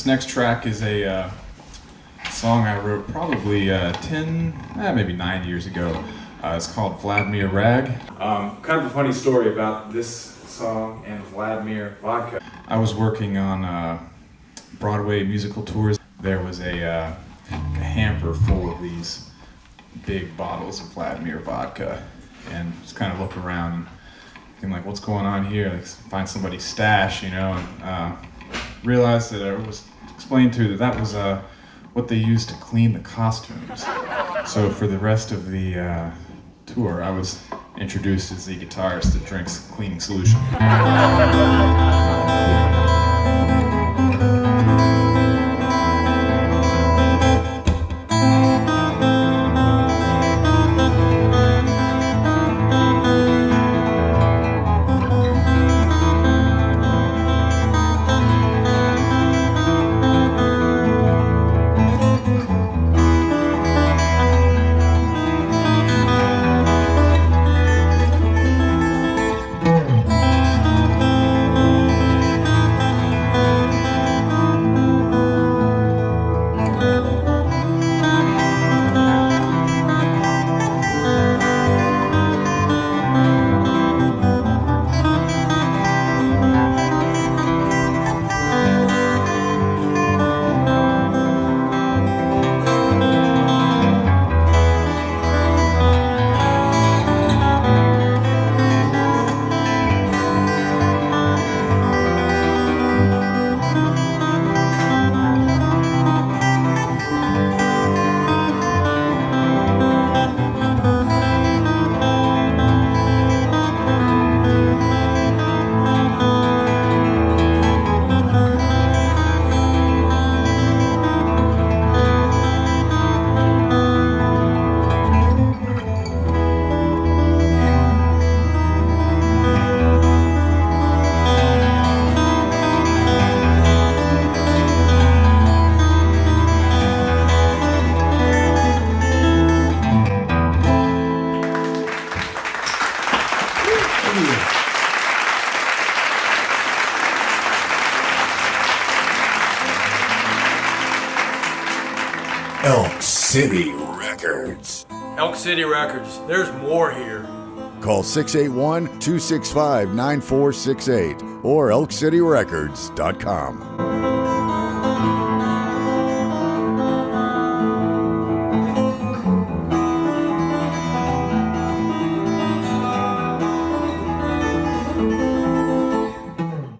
This next track is a song I wrote probably 10, maybe 9 years ago. It's called Vladimir Rag. Kind of a funny story about this song and Vladimir vodka. I was working on Broadway musical tours. There was a hamper full of these big bottles of Vladimir vodka, and just kind of look around and think like, what's going on here? Like, find somebody's stash, and realized that I was explained to that was what they used to clean the costumes. So for the rest of the tour, I was introduced as the guitarist that drinks cleaning solution. Elk City Records. Elk City Records. There's more here. Call 681-265-9468 or elkcityrecords.com.